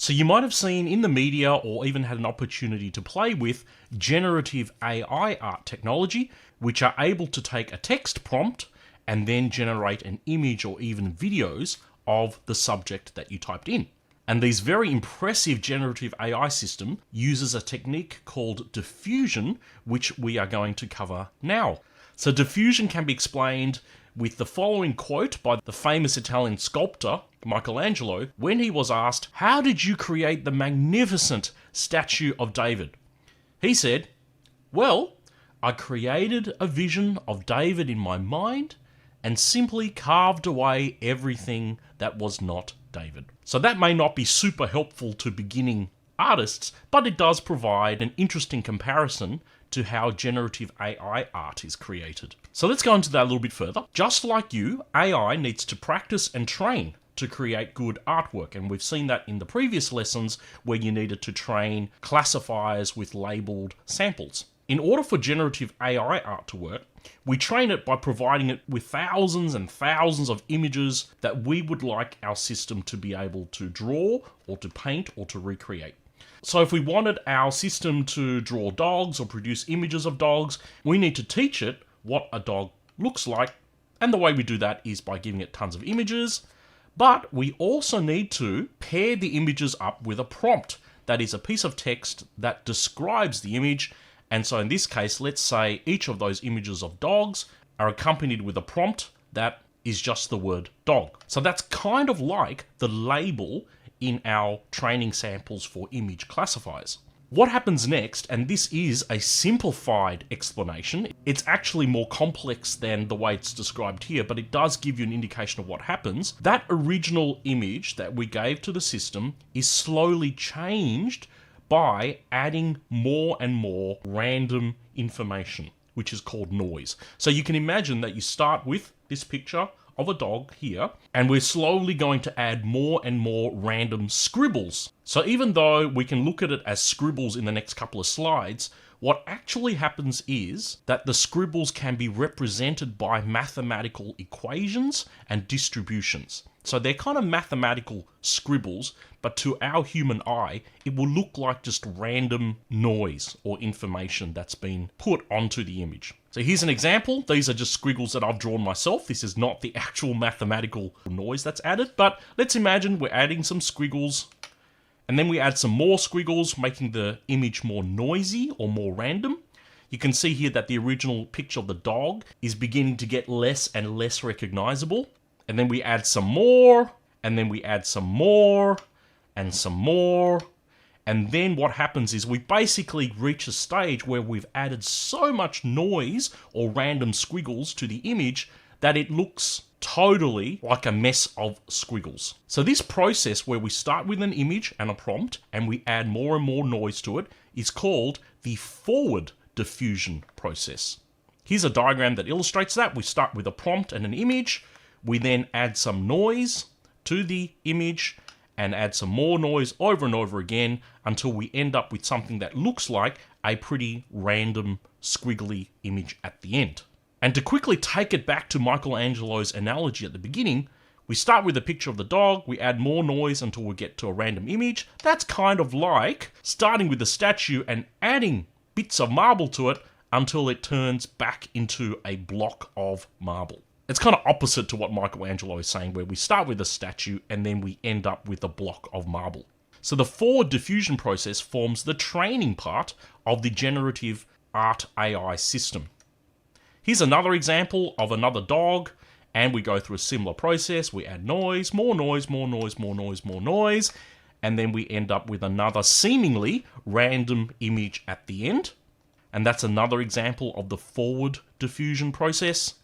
So you might have seen in the media or even had an opportunity to play with generative AI art technology, which are able to take a text prompt and then generate an image or even videos of the subject that you typed in. And these very impressive generative AI system uses a technique called diffusion, which we are going to cover now. So diffusion can be explained with the following quote by the famous Italian sculptor Michelangelo when he was asked, "How did you create the magnificent statue of David?" He said, "Well, I created a vision of David in my mind and simply carved away everything that was not David." So that may not be super helpful to beginning artists, but it does provide an interesting comparison to how generative AI art is created. So let's go into that a little bit further. Just like you, AI needs to practice and train to create good artwork. And we've seen that in the previous lessons where you needed to train classifiers with labeled samples. In order for generative AI art to work, we train it by providing it with thousands and thousands of images that we would like our system to be able to draw or to paint or to recreate. So if we wanted our system to draw dogs or produce images of dogs, we need to teach it what a dog looks like. And the way we do that is by giving it tons of images. But we also need to pair the images up with a prompt. That is a piece of text that describes the image. And so in this case, let's say each of those images of dogs are accompanied with a prompt that is just the word dog. So that's kind of like the label in our training samples for image classifiers. What happens next, and this is a simplified explanation, it's actually more complex than the way it's described here, but it does give you an indication of what happens. That original image that we gave to the system is slowly changed by adding more and more random information, which is called noise. So you can imagine that you start with this picture of a dog here, and we're slowly going to add more and more random scribbles. So even though we can look at it as scribbles in the next couple of slides, what actually happens is that the scribbles can be represented by mathematical equations and distributions. So they're kind of mathematical scribbles, but to our human eye, it will look like just random noise or information that's been put onto the image. So here's an example. These are just squiggles that I've drawn myself. This is not the actual mathematical noise that's added, but let's imagine we're adding some squiggles, and then we add some more squiggles, making the image more noisy or more random. You can see here that the original picture of the dog is beginning to get less and less recognizable. And then we add some more, and then we add some more, and some more. And then what happens is we basically reach a stage where we've added so much noise or random squiggles to the image that it looks totally like a mess of squiggles. So this process where we start with an image and a prompt and we add more and more noise to it is called the forward diffusion process. Here's a diagram that illustrates that. We start with a prompt and an image. We then add some noise to the image and add some more noise over and over again until we end up with something that looks like a pretty random squiggly image at the end. And to quickly take it back to Michelangelo's analogy at the beginning, we start with a picture of the dog, we add more noise until we get to a random image. That's kind of like starting with a statue and adding bits of marble to it until it turns back into a block of marble. It's kind of opposite to what Michelangelo is saying, where we start with a statue and then we end up with a block of marble. So the forward diffusion process forms the training part of the generative art AI system. Here's another example of another dog, and we go through a similar process. We add noise, more noise, more noise, more noise, more noise, and then we end up with another seemingly random image at the end. And that's another example of the forward diffusion process.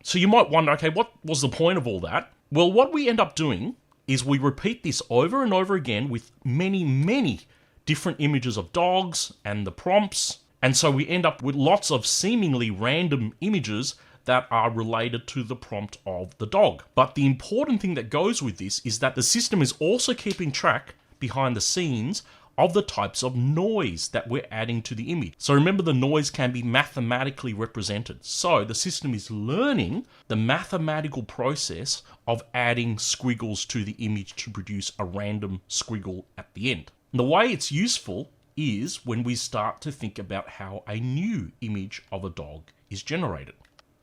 So you might wonder, okay, what was the point of all that? Well, what we end up doing is we repeat this over and over again with many, many different images of dogs and the prompts. And so we end up with lots of seemingly random images that are related to the prompt of the dog. But the important thing that goes with this is that the system is also keeping track behind the scenes of the types of noise that we're adding to the image. So remember, the noise can be mathematically represented. So the system is learning the mathematical process of adding squiggles to the image to produce a random squiggle at the end. And the way it's useful is when we start to think about how a new image of a dog is generated.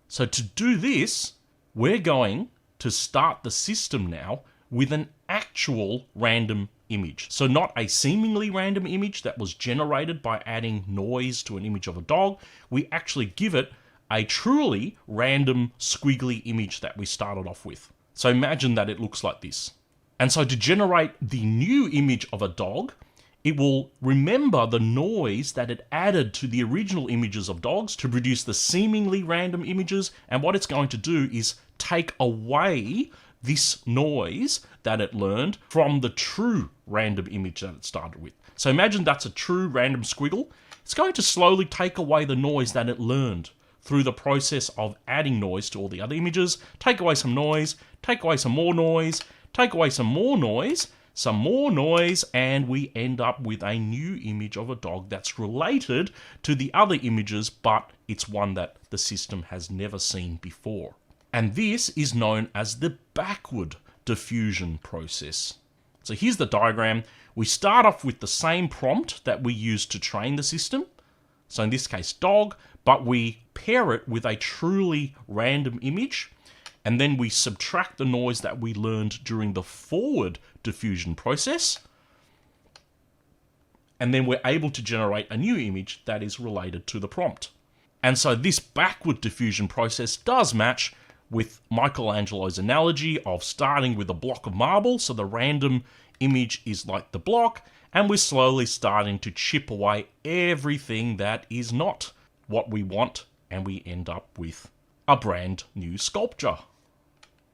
So to do this, we're going to start the system now with an actual random image. So not a seemingly random image that was generated by adding noise to an image of a dog. We actually give it a truly random squiggly image that we started off with. So imagine that it looks like this. And so to generate the new image of a dog, it will remember the noise that it added to the original images of dogs to produce the seemingly random images. And what it's going to do is take away this noise that it learned from the true random image that it started with. So imagine that's a true random squiggle. It's going to slowly take away the noise that it learned through the process of adding noise to all the other images. Take away some noise, take away some more noise, take away some more noise, and we end up with a new image of a dog that's related to the other images, but it's one that the system has never seen before. And this is known as the backward diffusion process. So here's the diagram. We start off with the same prompt that we used to train the system. So in this case, dog, but we pair it with a truly random image. And then we subtract the noise that we learned during the forward diffusion process. And then we're able to generate a new image that is related to the prompt. And so this backward diffusion process does match with Michelangelo's analogy of starting with a block of marble. So the random image is like the block, and we're slowly starting to chip away everything that is not what we want, and we end up with a brand new sculpture.